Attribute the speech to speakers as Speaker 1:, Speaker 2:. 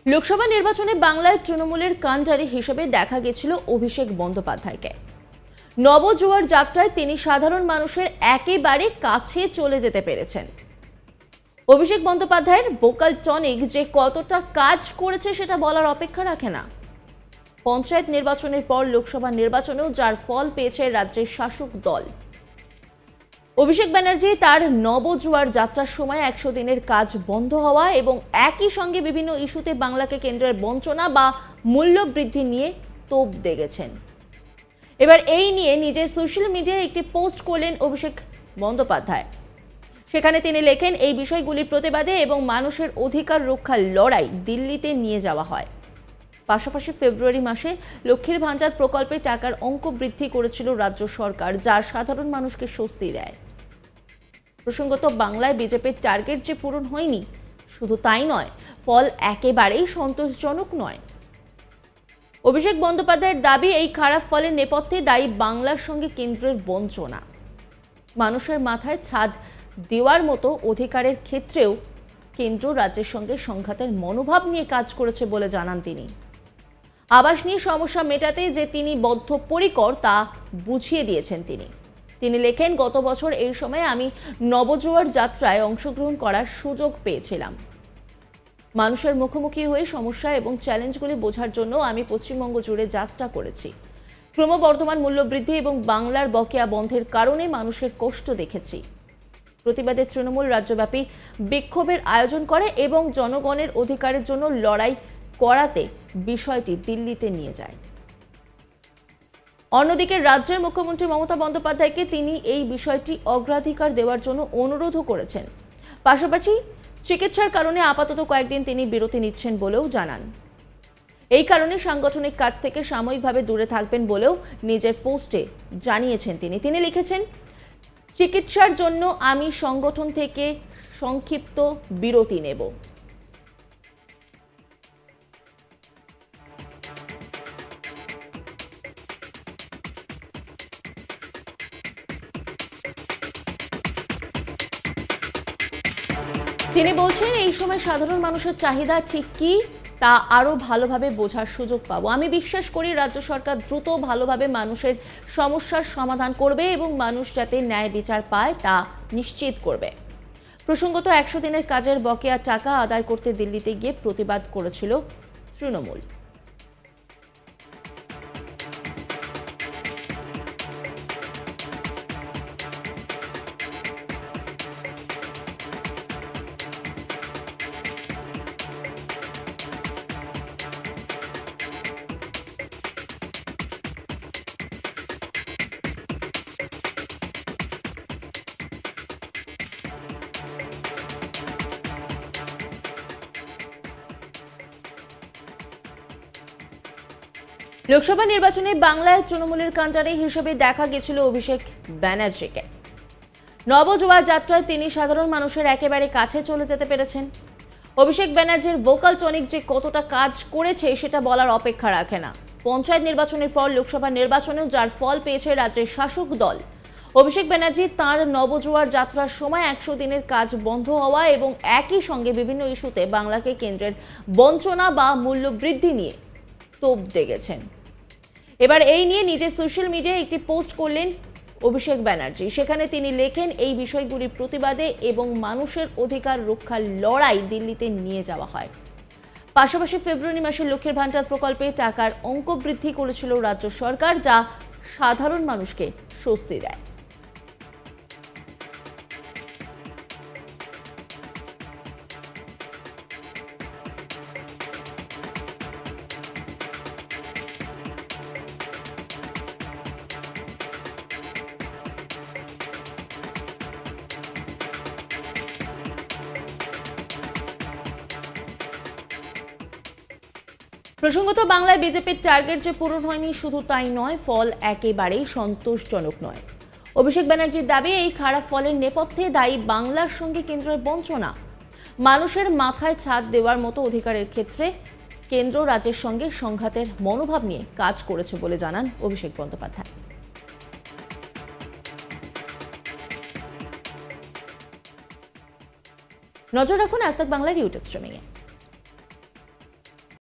Speaker 1: লোকসভা নির্বাচনে বাংলায় তৃণমূলের কাণ্ডারি হিসেবে দেখা গেছিল অভিষেক বন্দ্যোপাধ্যায়কে। নবজোয়ার যাত্রায় তিনি সাধারণ মানুষের একেবারে কাছে চলে যেতে পেরেছেন। অভিষেক বন্দ্যোপাধ্যায়ের ভোকাল টনিক যে কতটা কাজ করেছে সেটা বলার অপেক্ষা রাখে না। পঞ্চায়েত নির্বাচনের পর লোকসভা নির্বাচনেও যার ফল পেয়েছে রাজ্যের শাসক দল। অভিষেক ব্যানার্জি তার নবজোয়ার যাত্রার সময় ১০০ দিনের কাজ বন্ধ হওয়া এবং একই সঙ্গে বিভিন্ন ইস্যুতে বাংলাকে কেন্দ্রের বঞ্চনা বা মূল্য বৃদ্ধি নিয়ে তোপ দেগেছেন। এবার এই নিয়ে নিজের সোশ্যাল মিডিয়ায় একটি পোস্ট করলেন অভিষেক বন্দ্যোপাধ্যায়। সেখানে তিনি লেখেন, এই বিষয়গুলির প্রতিবাদে এবং মানুষের অধিকার রক্ষার লড়াই দিল্লিতে নিয়ে যাওয়া হয়। পাশাপাশি ফেব্রুয়ারি মাসে লক্ষ্মীর ভাণ্ডার প্রকল্পে টাকার অঙ্ক বৃদ্ধি করেছিল রাজ্য সরকার, যা সাধারণ মানুষকে স্বস্তি দেয়। প্রসঙ্গত, বাংলায় বিজেপির টার্গেট যে পূরণ হয়নি, শুধু তাই নয়, ফল একেবারেই সন্তোষজনক নয়। অভিষেক বন্দ্যোপাধ্যায়ের দাবি, এই খারাপ ফলের নেপথ্যে দায়ী বাংলার সঙ্গে কেন্দ্রের বঞ্চনা। মানুষের মাথায় ছাদ দেওয়ার মতো অধিকারের ক্ষেত্রেও কেন্দ্র রাজ্যের সঙ্গে সংঘাতের মনোভাব নিয়ে কাজ করেছে বলে জানান তিনি। আবাস নিয়ে সমস্যা মেটাতে যে তিনি বদ্ধপরিকর তা বুঝিয়ে দিয়েছেন তিনি লেখেন, গত বছর এই সময় আমি নবজোয়ার যাত্রায় অংশগ্রহণ করার সুযোগ পেয়েছিলাম। মানুষের মুখোমুখি হয়ে সমস্যা এবং চ্যালেঞ্জগুলি বোঝার জন্য আমি পশ্চিমবঙ্গ জুড়ে যাত্রা করেছি। ক্রমবর্ধমান মূল্যবৃদ্ধি এবং বাংলার বকেয়া বন্ধের কারণে মানুষের কষ্ট দেখেছি। প্রতিবাদে তৃণমূল রাজ্যব্যাপী বিক্ষোভের আয়োজন করে এবং জনগণের অধিকারের জন্য লড়াই করাতে বিষয়টি দিল্লিতে নিয়ে যায়। অন্যদিকে রাজ্যের মুখ্যমন্ত্রী মমতা বন্দ্যোপাধ্যায়কে তিনি এই বিষয়টি অগ্রাধিকার দেওয়ার জন্য অনুরোধও করেছেন। পাশাপাশি চিকিৎসার কারণে আপাতত কয়েকদিন তিনি বিরতি নিচ্ছেন বলেও জানান। এই কারণে সাংগঠনিক কাজ থেকে সাময়িকভাবে দূরে থাকবেন বলেও নিজের পোস্টে জানিয়েছেন তিনি লিখেছেন, চিকিৎসার জন্য আমি সংগঠন থেকে সংক্ষিপ্ত বিরতি নেব। তিনি বলছেন, এই সময় সাধারণ মানুষের চাহিদা ঠিক কি তা আরো ভালোভাবে বোঝার সুযোগ পাবো। আমি বিশ্বাস করি রাজ্য সরকার দ্রুত ভালোভাবে মানুষের সমস্যার সমাধান করবে এবং মানুষ যাতে ন্যায় বিচার পায় তা নিশ্চিত করবে। প্রসঙ্গত, ১০০ দিনের কাজের বকেয়া টাকা আদায় করতে দিল্লিতে গিয়ে প্রতিবাদ করেছিল তৃণমূল। লোকসভা নির্বাচনে বাংলায় তৃণমূলের কাণ্ডারি হিসেবে দেখা গেছিল অভিষেক ব্যানার্জিকে। নবজোয়ার যাত্রায় তিনি সাধারণ মানুষের একেবারে কাছে চলে যেতে পেরেছেন। অভিষেক ব্যানার্জির ভোকাল টনিক যে কতটা কাজ করেছে সেটা বলার অপেক্ষা রাখে না। পঞ্চায়েত নির্বাচনের পর লোকসভা নির্বাচনেও যার ফল পেয়েছে রাজ্যের শাসক দল। অভিষেক ব্যানার্জি তাঁর নবজোয়ার যাত্রার সময় ১০০ দিনের কাজ বন্ধ হওয়া এবং একই সঙ্গে বিভিন্ন ইস্যুতে বাংলাকে কেন্দ্রের বঞ্চনা বা মূল্য বৃদ্ধি নিয়ে তোপ দেগেছেন। এবার এই নিয়ে নিজের সোশ্যাল মিডিয়ায় একটি পোস্ট করলেন অভিষেক ব্যানার্জি। সেখানে তিনি লেখেন, এই বিষয়গুলির প্রতিবাদে এবং মানুষের অধিকার রক্ষার লড়াই দিল্লিতে নিয়ে যাওয়া হয়। পাশাপাশি ফেব্রুয়ারি মাসে লক্ষ্মীর ভাণ্ডার প্রকল্পে টাকার অঙ্ক বৃদ্ধি করেছিল রাজ্য সরকার, যা সাধারণ মানুষকে স্বস্তি দেয়। প্রসঙ্গত, বাংলায় বিজেপির টার্গেট যে পূরণ হয়নি, শুধু তাই নয়, ফল একেবারেই সন্তোষজনক নয়। অভিষেক ব্যানার্জির দাবি, এই খারাপ ফলের নেপথ্যে দায়ী বাংলার সঙ্গে কেন্দ্রের বঞ্চনা। মানুষের মাথায় ছাদ দেওয়ার মতো অধিকারের ক্ষেত্রে কেন্দ্র রাজ্যের সঙ্গে সংঘাতের মনোভাব নিয়ে কাজ করেছে বলে জানান অভিষেক বন্দ্যোপাধ্যায়। নজর রাখুন আজ তাক বাংলার ইউটিউব স্ট্রিমিংয়ে।